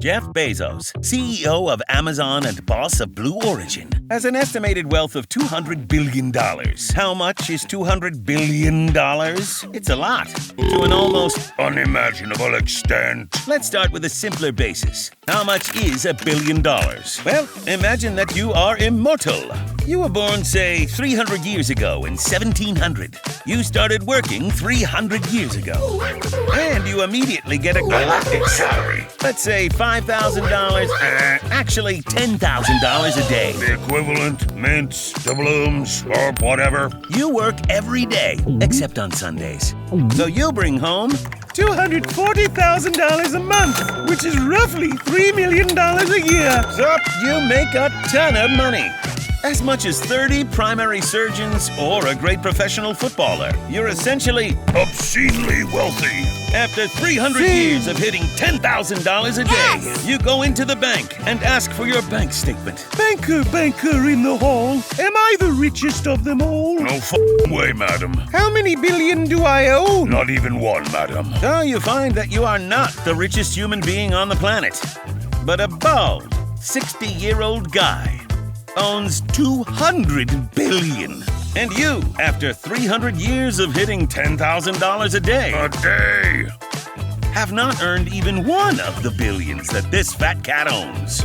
Jeff Bezos, CEO of Amazon and boss of Blue Origin, has an estimated wealth of $200 billion. How much is $200 billion? It's a lot. To an almost unimaginable extent. Let's start with a simpler basis. How much is $1 billion? Well, imagine that you are immortal. You were born, say, 300 years ago in 1700. You started working 300 years ago. And you immediately get a galactic salary. Let's say $5,000, actually $10,000 a day. The equivalent, mints, doubloons, or whatever. You work every day, except on Sundays. So you bring home $240,000 a month, which is roughly $3 million a year. So you make a ton of money. As much as 30 primary surgeons or a great professional footballer. You're essentially obscenely wealthy. After 300 years of hitting $10,000 a day, you go into the bank and ask for your bank statement. Banker in the hall, am I the richest of them all? No f***ing way, madam. How many billion do I own? Not even one, madam. So you find that you are not the richest human being on the planet, but a bald, 60-year-old guy owns $200 billion. And you, after 300 years of hitting $10,000 a day, have not earned even one of the billions that this fat cat owns.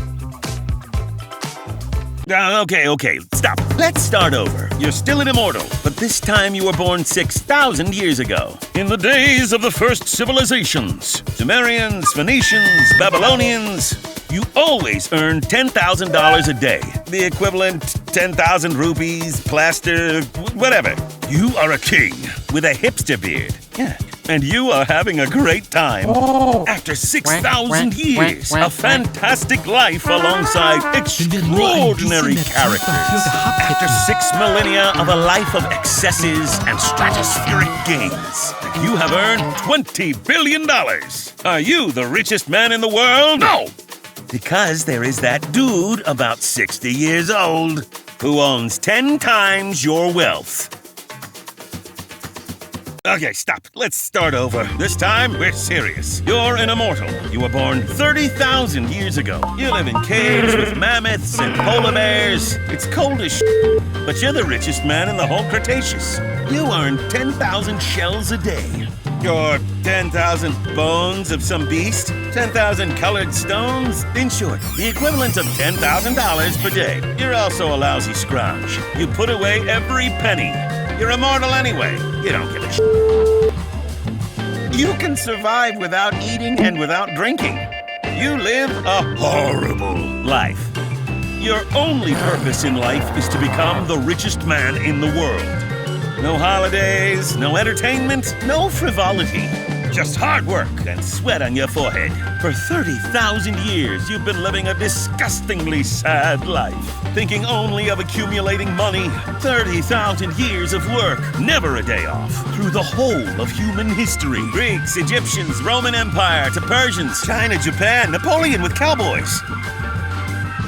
Okay, stop. Let's start over. You're still an immortal, but this time you were born 6,000 years ago. In the days of the first civilizations, Sumerians, Phoenicians, Babylonians, you always earned $10,000 a day. The equivalent 10,000 rupees, plaster, whatever. You are a king with a hipster beard. Yeah. And you are having a great time. After 6,000 years, a fantastic life alongside extraordinary characters. After 6 millennia of a life of excesses and stratospheric gains, you have earned $20 billion. Are you the richest man in the world? No! Because there is that dude about 60 years old who owns 10 times your wealth. Okay, stop. Let's start over. This time, we're serious. You're an immortal. You were born 30,000 years ago. You live in caves with mammoths and polar bears. It's cold as but you're the richest man in the whole Cretaceous. You earn 10,000 shells a day. Or 10,000 bones of some beast, 10,000 colored stones. In short, the equivalent of $10,000 per day. You're also a lousy scrounge. You put away every penny. You're immortal anyway. You don't give a shit. You can survive without eating and without drinking. You live a horrible life. Your only purpose in life is to become the richest man in the world. No holidays, no entertainment, no frivolity. Just hard work and sweat on your forehead. For 30,000 years, you've been living a disgustingly sad life, thinking only of accumulating money. 30,000 years of work, never a day off, through the whole of human history. Greeks, Egyptians, Roman Empire, to Persians, China, Japan, Napoleon with cowboys.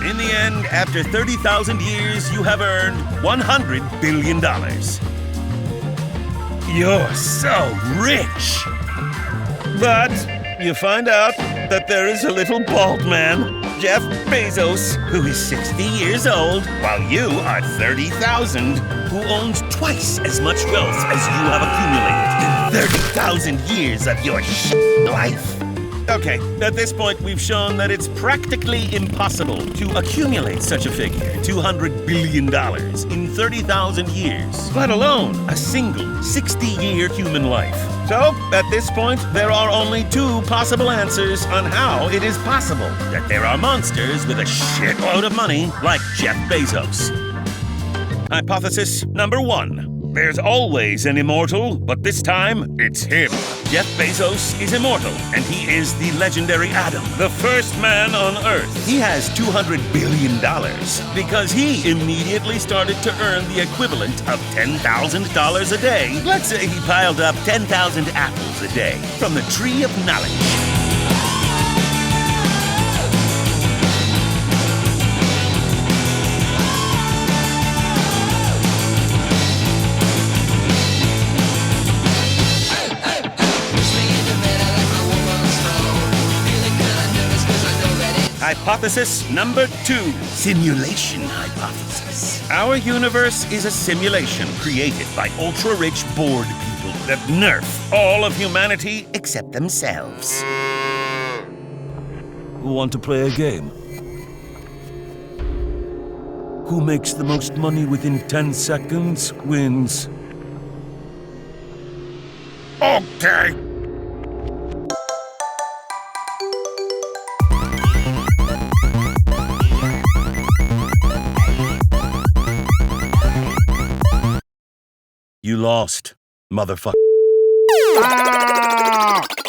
In the end, after 30,000 years, you have earned $100 billion. You're so rich. But you find out that there is a little bald man, Jeff Bezos, who is 60 years old, while you are 30,000, who owns twice as much wealth as you have accumulated in 30,000 years of your life. Okay, at this point, we've shown that it's practically impossible to accumulate such a figure, $200 billion, in 30,000 years, let alone a single 60-year human life. So, at this point, there are only two possible answers on how it is possible that there are monsters with a shitload of money like Jeff Bezos. Hypothesis number 1. There's always an immortal, but this time, it's him. Jeff Bezos is immortal, and he is the legendary Adam, the first man on Earth. He has $200 billion because he immediately started to earn the equivalent of $10,000 a day. Let's say he piled up 10,000 apples a day from the tree of knowledge. Push me in the bed, I like my woman strong. Feeling kinda nervous 'cause I know that Hypothesis number 2. Simulation hypothesis. Our universe is a simulation created by ultra-rich bored people that nerf all of humanity Except themselves. Want to play a game? Who makes the most money within 10 seconds wins. Okay. You lost, motherfucker. Ah!